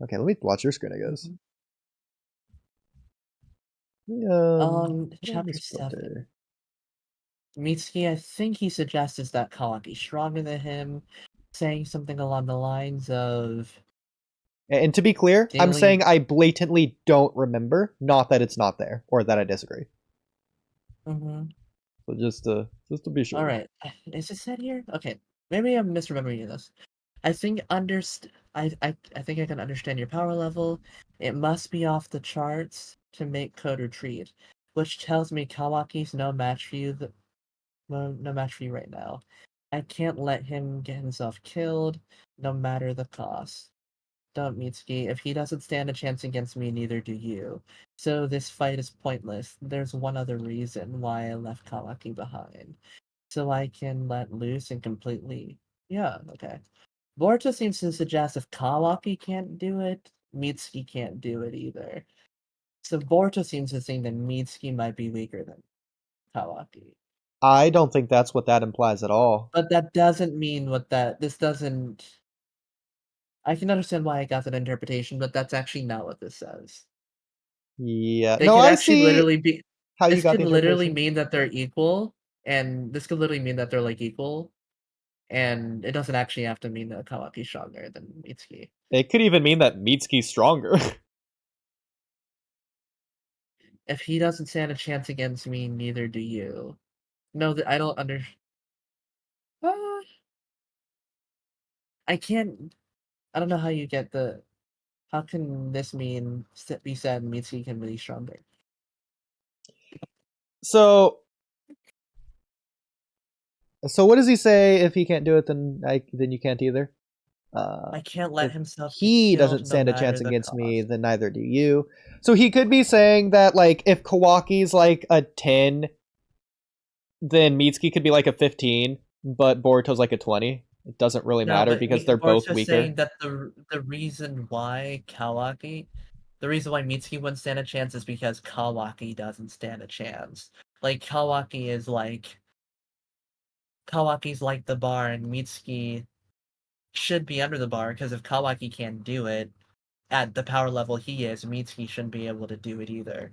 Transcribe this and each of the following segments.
Okay, let me watch your screen, I guess. Chapter 7. Mitsuki, I think he suggests that Kawaki's stronger than him, saying something along the lines of... And to be clear, I'm daily... saying I blatantly don't remember, not that it's not there, or that I disagree. Mm-hmm. So just to be sure. Alright, is it said here? Okay, maybe I'm misremembering this. I think I think I can understand your power level. It must be off the charts to make code retreat, which tells me Kawaki's no match for you. No match for you right now. I can't let him get himself killed, no matter the cost. Don't, Mitsuki. If he doesn't stand a chance against me, neither do you. So this fight is pointless. There's one other reason why I left Kawaki behind. So I can let loose and completely... Yeah, okay. Boruto seems to suggest if Kawaki can't do it, Mitsuki can't do it either. So Boruto seems to think that Mitsuki might be weaker than Kawaki. I don't think that's what that implies at all. But that doesn't mean this doesn't... I can understand why I got that interpretation, but that's actually not what this says. Yeah. They No, could I actually see literally be... how you This got could the literally interpretation. mean that they're equal, and this could literally mean that they're like equal, and it doesn't actually have to mean that Kawaki's stronger than Mitsuki. It could even mean that Mitsuki's stronger. If he doesn't stand a chance against me, neither do you. No, I don't under... I can't... I don't know how you get the... How can this mean be said Mitsuki can be stronger? So what does he say? If he can't do it, then you can't either. I can't let If himself get he doesn't killed no stand a matter chance the against me, cost. then neither do you. So he could be saying that, like, if Kawaki's like a 10, then Mitsuki could be like a 15, but Boruto's like a 20. It doesn't really No, matter but because they're both Boruto's saying weaker. that the reason why the reason why Mitsuki wouldn't stand a chance is because Kawaki doesn't stand a chance. Like, Kawaki's like the bar, and Mitsuki should be under the bar, because if Kawaki can't do it at the power level he is, Mitsuki shouldn't be able to do it either.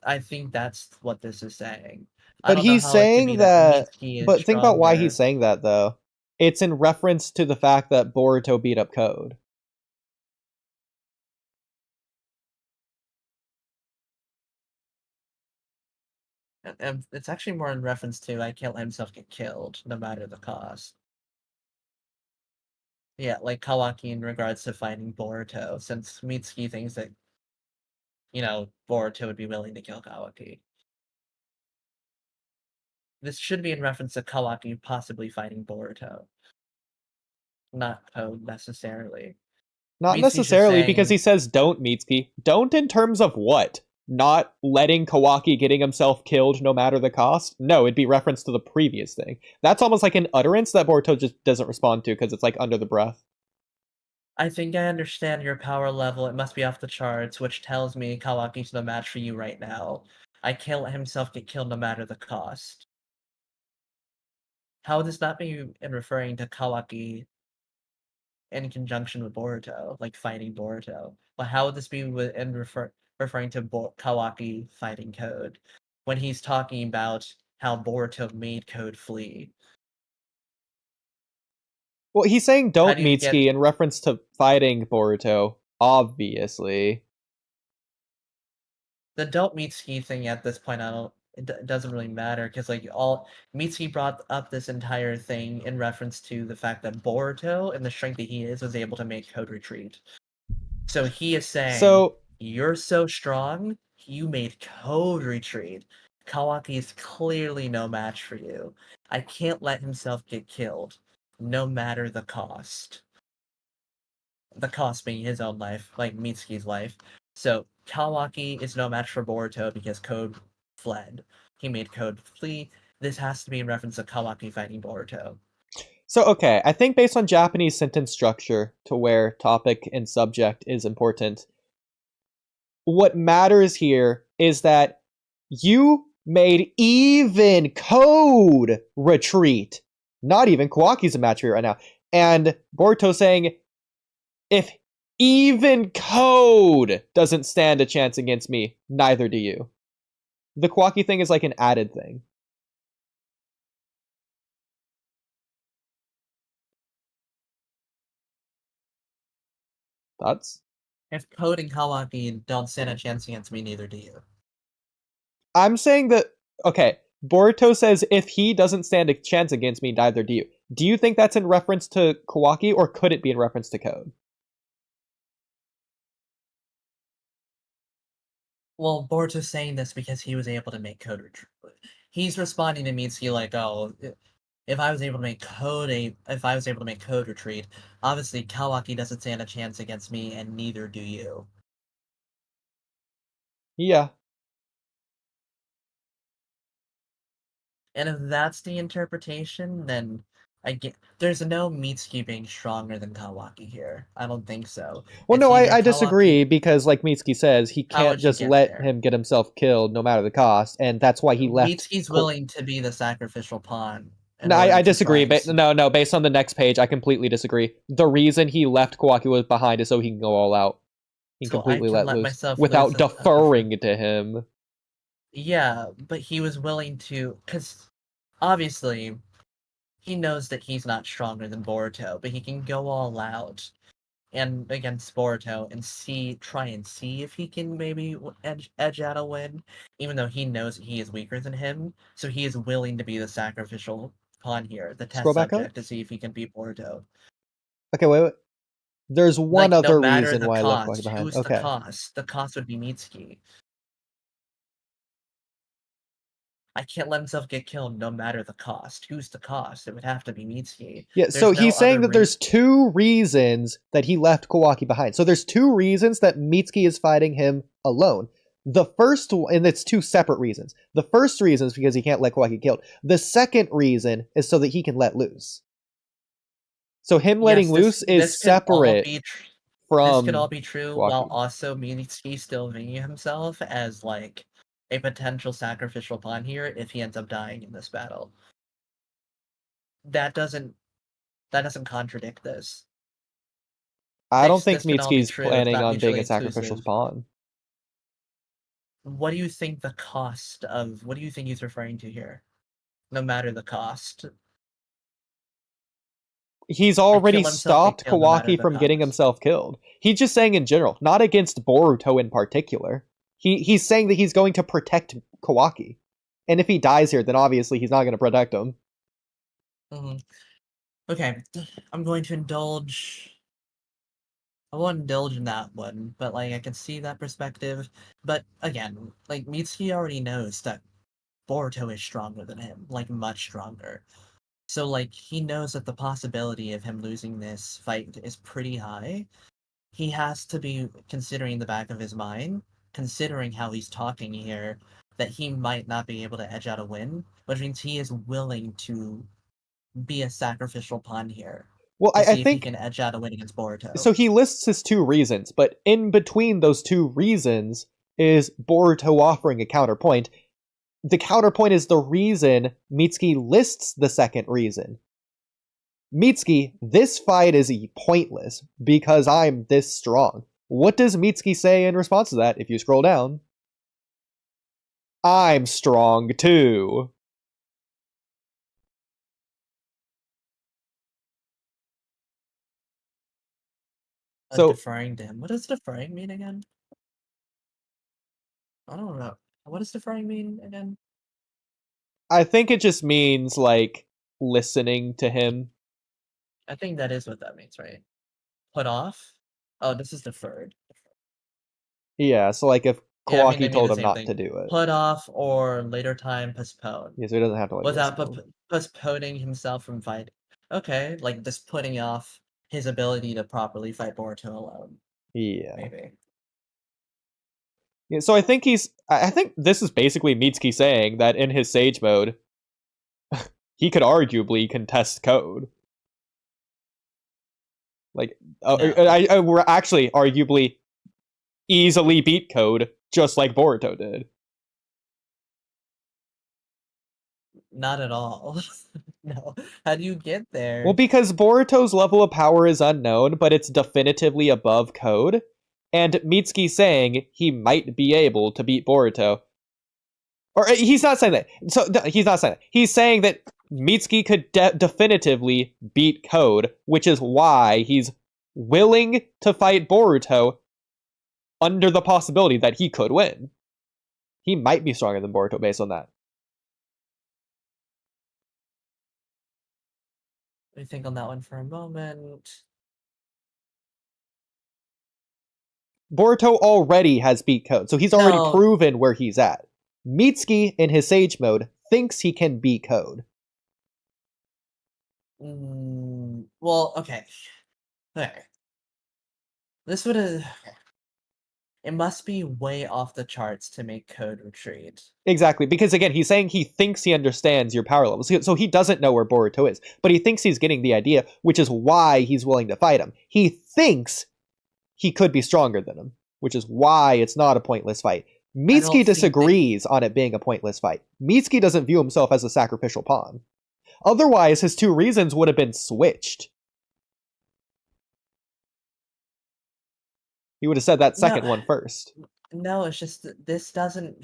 I think that's what this is saying. I But don't know he's how it could saying be that that. Mitsuki is But think about why he's stronger. saying that, though. It's in reference to the fact that Boruto beat up Code. And it's actually more in reference to I can't let himself get killed, no matter the cost. Yeah, like Kawaki in regards to fighting Boruto, since Mitsuki thinks that, Boruto would be willing to kill Kawaki. This should be in reference to Kawaki possibly fighting Boruto, not Code necessarily. Not Mitsuki's just necessarily, because he saying... says don't, Mitsuki. Don't in terms of what? Not letting Kawaki getting himself killed no matter the cost? No, it'd be reference to the previous thing. That's almost like an utterance that Boruto just doesn't respond to because it's like under the breath. I think I understand your power level. It must be off the charts, which tells me Kawaki's no match for you right now. I can't let himself get killed no matter the cost. How would this not be in referring to Kawaki in conjunction with Boruto, like fighting Boruto? But how would this be in referring to Kawaki fighting Code, when he's talking about how Boruto made Code flee? Well, he's saying How don't, do you get... Mitsuki, in reference to fighting Boruto, obviously. The don't Mitsuki thing at this point, it doesn't really matter, because Mitsuki brought up this entire thing in reference to the fact that Boruto, and the strength that he is, was able to make Code retreat. So he is saying, So, you're so strong, you made Code retreat. Kawaki is clearly no match for you. I can't let himself get killed, no matter the cost. The cost being his own life, like Mitsuki's life. So Kawaki is no match for Boruto because Code fled. He made Code flee. This has to be in reference to Kawaki fighting Boruto. okay, I think based on Japanese sentence structure, to where topic and subject is important, what matters here is that you made even Code retreat. Not even Kawaki's a match for you right now. And Boruto saying, if Even code doesn't stand a chance against me. Neither do you. The Kawaki thing is like an added thing. Thoughts? If code and Kawaki don't stand a chance against me, neither do you. I'm saying that, okay, Boruto says if he doesn't stand a chance against me, neither do you. Do you think that's in reference to Kawaki, or could it be in reference to code? Well, Boruto's saying this because he was able to make code retreat. He's responding to Mitsuki like, oh, if I was able to make code retreat, obviously Kawaki doesn't stand a chance against me, and neither do you. Yeah. And if that's the interpretation, then there's no Mitsuki being stronger than Kawaki here. I don't think so. Well, It's no, either I disagree Kawaki. because, like Mitsuki says, he How can't would you just get let there? him get himself killed no matter the cost, and that's why he left. Mitsuki's willing to be the sacrificial pawn in No, order I to disagree. try and But no, based on the next page, I completely disagree. The reason he left Kawaki was behind is so he can go all out. He can so I completely can let let loose myself without lose deferring to him. Yeah, but he was willing to, because obviously he knows that he's not stronger than Boruto, but he can go all out and against Boruto and try and see if he can maybe edge out a win, even though he knows that he is weaker than him. So he is willing to be the sacrificial pawn here, the test Scroll back up. subject, to see if he can beat Boruto. Okay, wait. There's one Like, no other matter reason the why I left Kawaki cost, behind. who's the Okay. cost? The cost would be Mitsuki. I can't let himself get killed no matter the cost. Who's the cost? It would have to be Mitsuki. Yeah, so There's no he's saying other that there's two reasons that he left Kawaki behind. So there's two reasons that Mitsuki is fighting him alone. The first one, and it's two separate reasons. The first reason is because he can't let Kawaki killed. The second reason is so that he can let loose. So him letting loose is separate this could all from be true while Kawaki. also Mitsuki still viewing himself as like a potential sacrificial pawn here if he ends up dying in this battle. That doesn't contradict this. I don't think This can all be Mitsuki's true. It's planning not on being mutually a sacrificial exclusive. spawn. What do you think the cost of? What do you think he's referring to here? No matter the cost. He's already kill himself, get stopped killed no matter Kawaki the from getting cost. himself killed. He's just saying in general, not against Boruto in particular. He's saying that he's going to protect Kawaki. And if he dies here, then obviously he's not going to protect him. Mm-hmm. Okay, I'm going to indulge. I won't indulge in that one, but like I can see that perspective. But again, like Mitsuki already knows that Boruto is stronger than him, like much stronger. So like he knows that the possibility of him losing this fight is pretty high. He has to be considering the back of his mind, considering how he's talking here, that he might not be able to edge out a win, which means he is willing to be a sacrificial pawn here Well, to I see if he think can edge out a win against Boruto. so. He lists his two reasons, but in between those two reasons is Boruto offering a counterpoint. The counterpoint is the reason Mitsuki lists the second reason. Mitsuki, this fight is pointless because I'm this strong. What does Mitsuki say in response to that if you scroll down? I'm strong too. So Deferring to him. What does deferring mean again? I don't know. What does deferring mean again? I think it just means like listening to him. I think that is what that means, right? Put off? Oh, this is deferred. Yeah, so like if Yeah, I mean, they Kawaki mean told the him same not to thing. do it. Put off or later time postpone. Yeah, so he doesn't have to like Without listen to him. postponing himself from fighting. Okay, like just putting off his ability to properly fight Boruto alone. Yeah. Maybe. Yeah, so I think this is basically Mitsuki saying that in his Sage mode, he could arguably contest code. Like, No. we're actually arguably easily beat code, just like Boruto did. Not at all. No. How do you get there? Well, because Boruto's level of power is unknown, but it's definitively above code, and Mitsuki saying he might be able to beat Boruto. Or he's not saying that. So he's not saying that. He's saying that Mitsuki could definitively beat code, which is why he's willing to fight Boruto under the possibility that he could win. He might be stronger than Boruto based on that. Let me think on that one for a moment. Boruto already has beat code, so he's already proven where he's at. Mitsuki, in his Sage mode, thinks he can beat code. Well, okay. Okay. This would have... It must be way off the charts to make code retreat. Exactly, because again, he's saying he thinks he understands your power levels, so he doesn't know where Boruto is, but he thinks he's getting the idea, which is why he's willing to fight him. He thinks he could be stronger than him, which is why it's not a pointless fight. Mitsuki disagrees on it being a pointless fight. Mitsuki doesn't view himself as a sacrificial pawn. Otherwise, his two reasons would have been switched. He would have said that second one first. No, it's just this doesn't...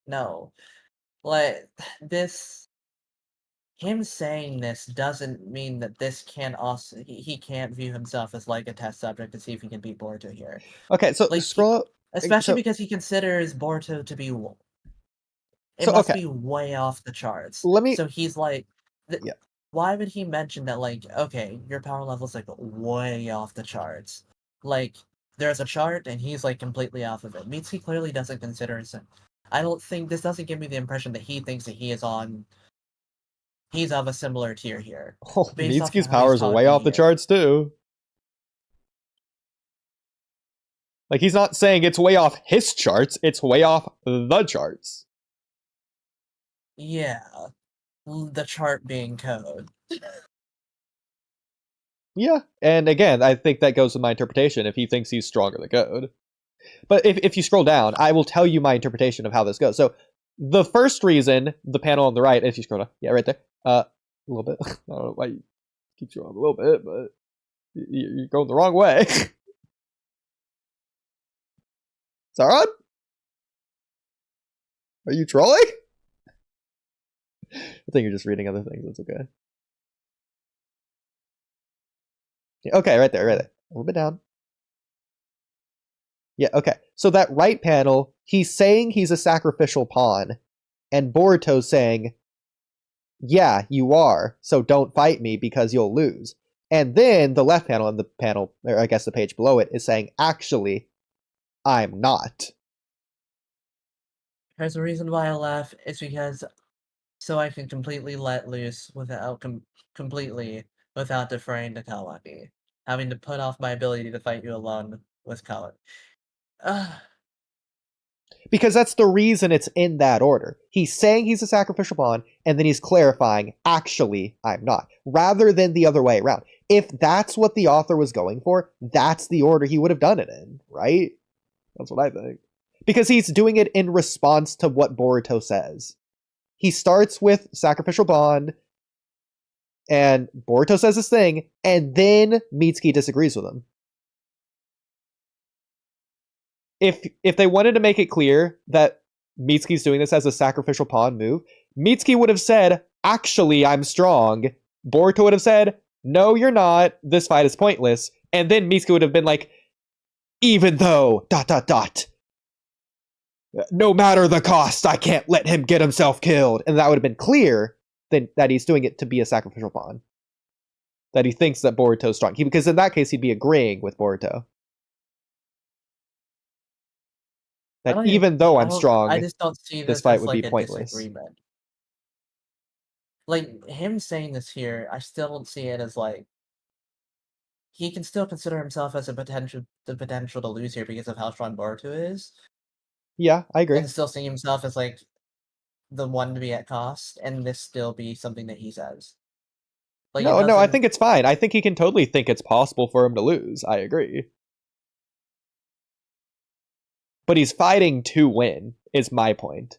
No. Like, this... Him saying this doesn't mean that this can also... He can't view himself as, like, a test subject to see if he can beat Boruto here. Okay, so like, scroll... Especially because he considers Boruto to be... It must be way off the charts. So he's like... Yeah. Why would he mention that, like, okay, your power level's, like, way off the charts? Like, there's a chart, and he's, like, completely off of it. Mitsuki clearly doesn't consider himself... I don't think... This doesn't give me the impression that he thinks that he is on... He's of a similar tier here. Oh, Mitsuki's power is way off the charts, too. Like, he's not saying it's way off his charts, it's way off the charts. Yeah. The chart being code. Yeah, and again, I think that goes with my interpretation if he thinks he's stronger than code. But if you scroll down, I will tell you my interpretation of how this goes. So, the first reason, the panel on the right, if you scroll down, yeah, right there, a little bit. I don't know why you keep scrolling a little bit, but you're going the wrong way. Zaron? Are you trolling? I think you're just reading other things, that's okay. Okay, right there. A little bit down. Yeah, okay. So that right panel, he's saying he's a sacrificial pawn, and Boruto's saying, yeah, you are, so don't fight me because you'll lose. And then the left panel and the panel, or I guess the page below it, is saying, actually, I'm not. There's a reason why I laugh, it's because so I can completely let loose without completely without deferring to Kawaki. Having to put off my ability to fight you alone with Kawaki. Because that's the reason it's in that order. He's saying he's a sacrificial pawn, and then he's clarifying, actually, I'm not. Rather than the other way around. If that's what the author was going for, that's the order he would have done it in, right? That's what I think. Because he's doing it in response to what Boruto says. He starts with sacrificial bond, and Boruto says this thing, and then Mitsuki disagrees with him. If they wanted to make it clear that Mitsuki's doing this as a sacrificial pawn move, Mitsuki would have said, actually, I'm strong. Boruto would have said, no, you're not. This fight is pointless. And then Mitsuki would have been like, even though, ... no matter the cost, I can't let him get himself killed. And that would have been clear that he's doing it to be a sacrificial pawn. That he thinks that Boruto's strong. Because in that case, he'd be agreeing with Boruto. That even though I'm strong, I just don't see this fight would like be pointless. Disagreement. Like, him saying this here, I still don't see it as like... He can still consider himself as the potential to lose here because of how strong Boruto is. Yeah, I agree. And still seeing himself as like the one to be at cost, and this still be something that he says. Like, no, I think it's fine. I think he can totally think it's possible for him to lose. I agree. But he's fighting to win, is my point.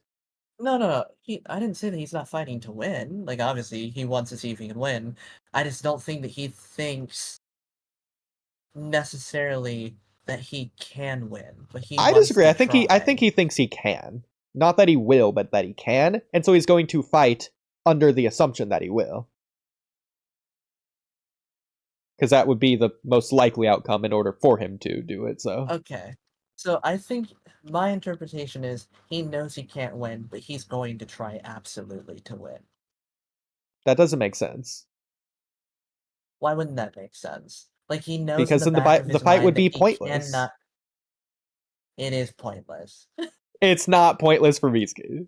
No. I didn't say that he's not fighting to win. Like, obviously, he wants to see if he can win. I just don't think that he thinks necessarily that he can win, but he I wants disagree. to I think try. he thinks he can. Not that he will, but that he can. And so he's going to fight under the assumption that he will. Because that would be the most likely outcome in order for him to do it, so. Okay. So I think my interpretation is he knows he can't win, but he's going to try absolutely to win. That doesn't make sense. Why wouldn't that make sense? Like, he knows in Because the then back of the his fight would mind that be he pointless. cannot. It is pointless. It's not pointless for Mitsuki.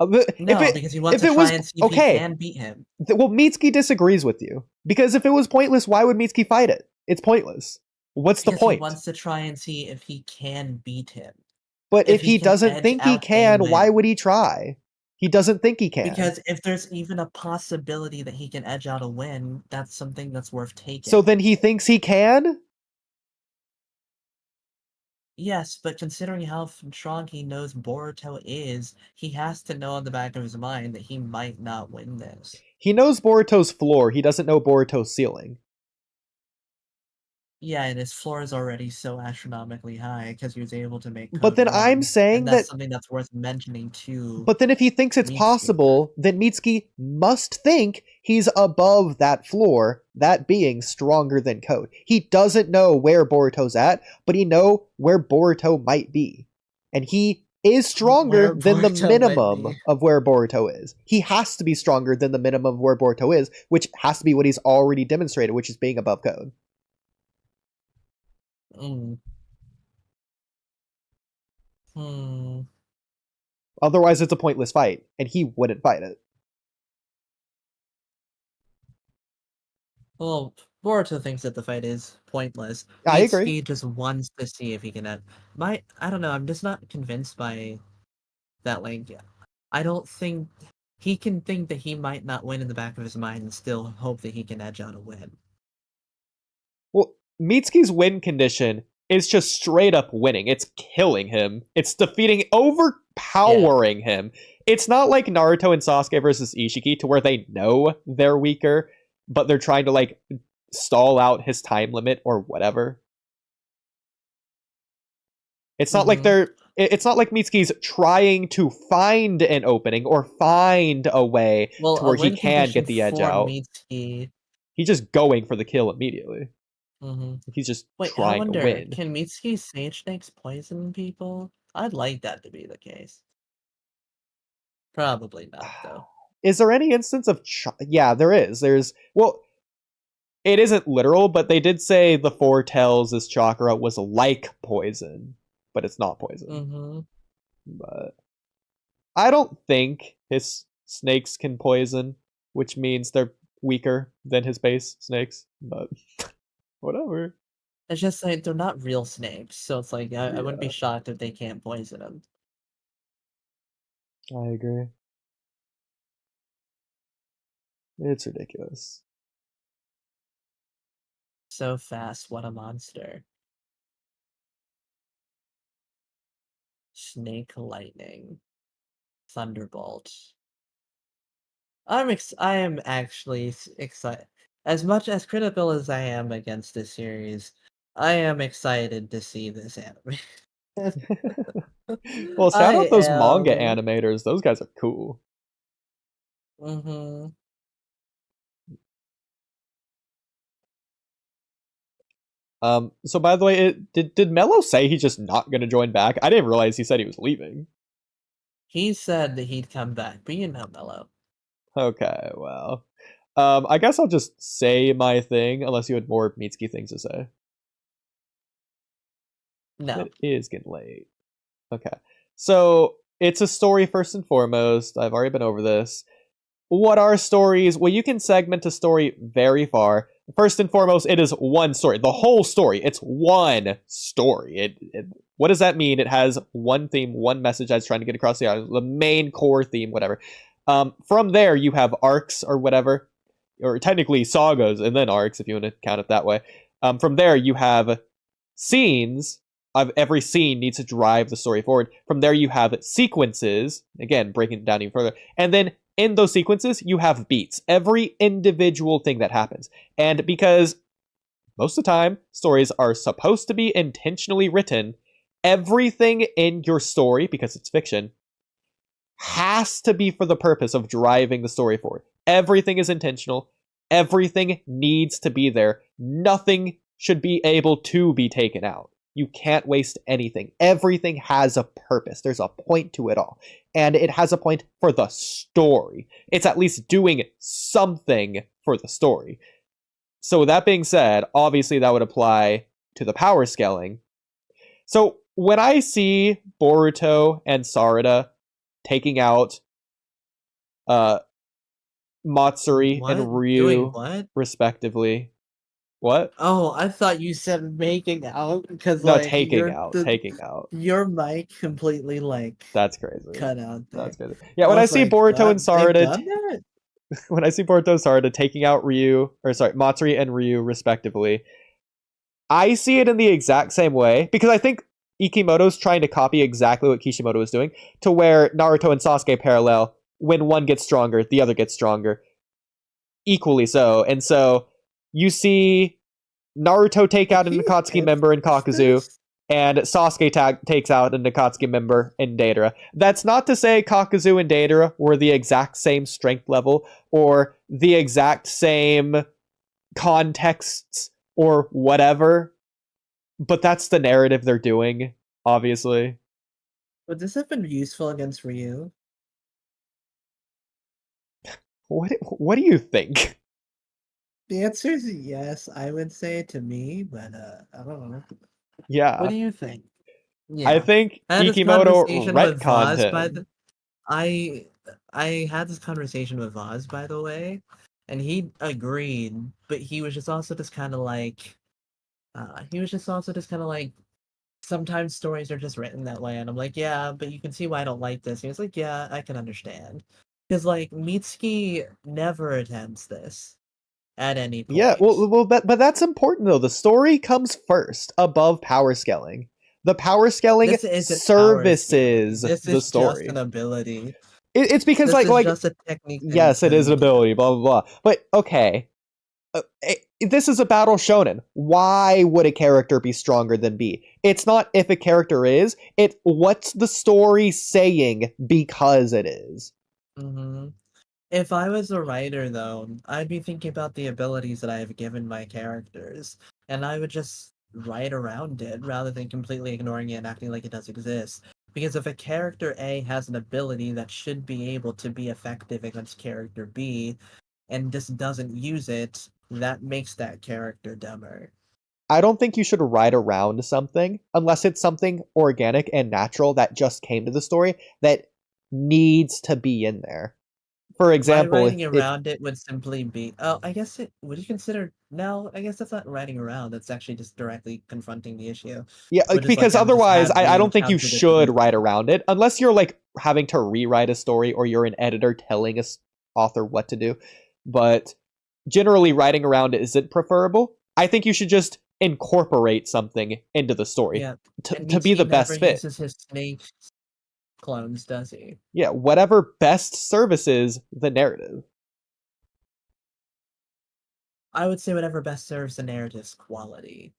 No, because he wants If to it try was and see if he okay, can beat him. well, Mitsuki disagrees with you because if it was pointless, why would Mitsuki fight it? It's pointless. What's the Because he point? wants to try and see if he can beat him. But If if he he can doesn't edge think he out a can, why win. would he try? He doesn't think he can. Because if there's even a possibility that he can edge out a win, that's something that's worth taking. So then he thinks he can? Yes, but considering how strong he knows Boruto is, he has to know in the back of his mind that he might not win this. He knows Boruto's floor, he doesn't know Boruto's ceiling. Yeah, and his floor is already so astronomically high because he was able to make But code then 1, I'm saying and that's that. something that's worth mentioning too. But then if he thinks it's possible, then Mitsuki must think he's above that floor, that being stronger than code. He doesn't know where Boruto's at, but he know where Boruto might be. And he is stronger than the minimum of where Boruto is. He has to be stronger than the minimum of where Boruto is, which has to be what he's already demonstrated, which is being above code. Otherwise, it's a pointless fight, and he wouldn't fight it. Well, Boruto thinks that the fight is pointless. I agree. Mitsuki just wants to see if he can end. I don't know, I'm just not convinced by that, like, I don't think he can think that he might not win in the back of his mind and still hope that he can edge out a win. Well, Mitsuki's win condition is just straight up winning. It's killing him. It's defeating, overpowering him. It's not like Naruto and Sasuke versus Ishiki to where they know they're weaker, but they're trying to like stall out his time limit or whatever. It's not like it's not like Mitsuki's trying to find an opening or find a way to where he can get the edge out. Mitsuki... He's just going for the kill immediately. He's just trying to win. Can Mitsuki sage snakes poison people? I'd like that to be the case. Probably not, though. Is there any instance of... Yeah, there is. Well, it isn't literal, but they did say the Vortex' chakra was like poison, but it's not poison. But I don't think his snakes can poison, which means they're weaker than his base snakes, but whatever. It's just like they're not real snakes, so it's like I wouldn't be shocked if they can't poison them. I agree. It's ridiculous. So fast, what a monster. Snake lightning. Thunderbolt. I am actually excited. As much as critical as I am against this series, I am excited to see this anime. Well, shout out those manga animators. Those guys are cool. So by the way, did Mello say he's just not gonna join back? I didn't realize he said he was leaving. He said that he'd come back, but you know Mello. Okay, well. I guess I'll just say my thing, unless you had more Mitsuki things to say. No. It is getting late. Okay. So, it's a story first and foremost. I've already been over this. What are stories? Well, you can segment a story very far. First and foremost, it is one story. The whole story. It's one story. What does that mean? It has one theme, one message that's trying to get across the main core theme, whatever. From there, you have arcs or whatever, or technically sagas and then arcs, if you want to count it that way. From there, you have scenes, every scene needs to drive the story forward. From there, you have sequences, again, breaking it down even further. And then in those sequences, you have beats, every individual thing that happens. And because most of the time, stories are supposed to be intentionally written, everything in your story, because it's fiction, has to be for the purpose of driving the story forward. Everything is intentional. Everything needs to be there. Nothing should be able to be taken out. You can't waste anything. Everything has a purpose. There's a point to it all. And it has a point for the story. It's at least doing something for the story. So with that being said, obviously that would apply to the power scaling. So when I see Boruto and Sarada taking out Matsuri and Ryu respectively. What? Oh, I thought you said making out because No, like taking out. Your mic completely like That's crazy. cut out there. That's crazy. Yeah, when I see Boruto and Sarada when I see Boruto and Sarada taking out Matsuri and Ryu respectively, I see it in the exact same way because I think Ikimoto's trying to copy exactly what Kishimoto was doing, to where Naruto and Sasuke parallel. When one gets stronger, the other gets stronger. Equally so. And so you see Naruto take out a Nakatsuki member in Kakuzu, and Sasuke takes out a Nakatsuki member in Deidara. That's not to say Kakuzu and Deidara were the exact same strength level, or the exact same contexts, or whatever. But that's the narrative they're doing, obviously. Would this have been useful against Ryu? What do you think? The answer is yes, I would say to me, but I don't know. Yeah. What do you think? Yeah. I think Ikimoto retconned him. I had this conversation with Vaz, by the way, and he agreed, but he was just also just kind of like, sometimes stories are just written that way, and I'm like, yeah, but you can see why I don't like this. And he was like, yeah, I can understand. Because, like, Mitsuki never attempts this at any point. Yeah, well, but that's important, though. The story comes first, above power scaling. The power scaling services the story. Just an ability. It's because, this is just a technique. Yes, it is an ability, blah, blah, blah. But, okay. This is a battle shonen. Why would a character be stronger than B? It's not if a character is, it's what's the story saying because it is. Mm-hmm. If I was a writer, though, I'd be thinking about the abilities that I have given my characters, and I would just write around it rather than completely ignoring it and acting like it does exist. Because if a character A has an ability that should be able to be effective against character B, and just doesn't use it, that makes that character dumber. I don't think you should write around something unless it's something organic and natural that just came to the story that needs to be in there. For example, writing around it would simply be, I guess would you consider, no, I guess that's not writing around, that's actually just directly confronting the issue. Yeah, because otherwise I don't think you should write around it unless you're like having to rewrite a story or you're an editor telling a author what to do. But generally writing around it isn't preferable. I think you should just incorporate something into the story to be the best fit. Uses his snake clones, does he? Yeah, whatever best services the narrative. I would say whatever best serves the narrative's quality.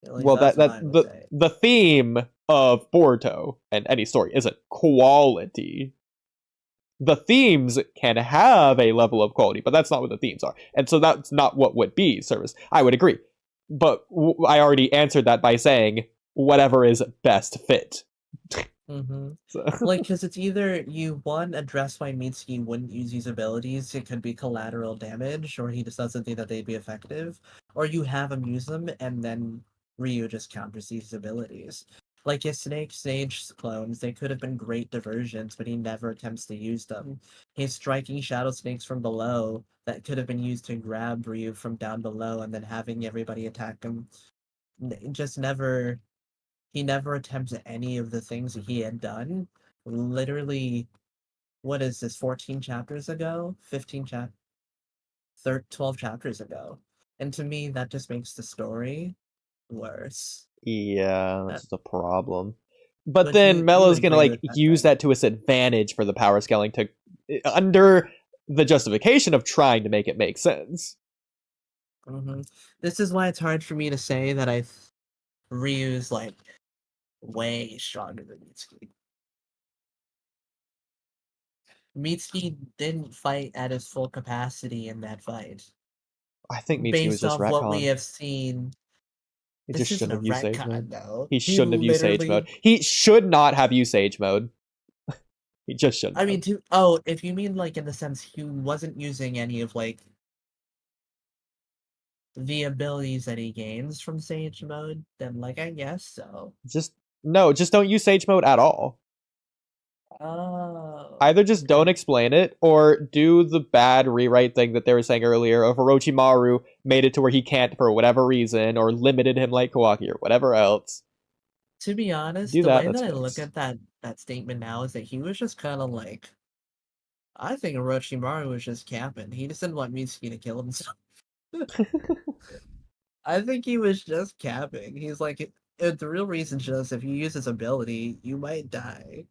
Well, the theme of Boruto and any story isn't quality. The themes can have a level of quality, but that's not what the themes are. And so that's not what would be service. I would agree. But I already answered that by saying whatever is best fit. Mm-hmm. So. Like, because it's either you, one, address why Mitsuki wouldn't use these abilities, it could be collateral damage, or he just doesn't think that they'd be effective, or you have him use them, and then Ryu just counters these abilities. Like his Snake Sage clones, they could have been great diversions, but he never attempts to use them. His striking Shadow Snakes from below, that could have been used to grab Ryu from down below, and then having everybody attack him, just never... He never attempts any of the things that he had done. Literally, what is this, 14 chapters ago? 12 chapters ago. And to me, that just makes the story worse. Yeah, Uh, that's the problem. But Would then you Mello's gonna agree like with that, use right? that to his advantage for the power scaling to under the justification of trying to make it make sense. This is why it's hard for me to say that Ryu's like way stronger than Mitsuki. Mitsuki didn't fight at his full capacity in that fight. I think Mitsuki was Based just off what we retconned. have seen, He just this isn't shouldn't a have used Sage Mode. retcon though. He He shouldn't have used Sage Mode. literally He should not have used Sage Mode. He just shouldn't I have. mean if you mean like in the sense he wasn't using any of like the abilities that he gains from Sage Mode, then like I guess so. Just no, just don't use Sage Mode at all. Oh, Either just don't okay. explain it or do the bad rewrite thing that they were saying earlier of Orochimaru made it to where he can't for whatever reason or limited him like Kawaki or whatever else. To be honest, Do the that, way that's that I look fixed. at that statement now is that he was just kind of like, I think Orochimaru was just capping. He just didn't want Mitsuki to kill himself. I think he was just capping. He's like, the real reason just if you use his ability, you might die.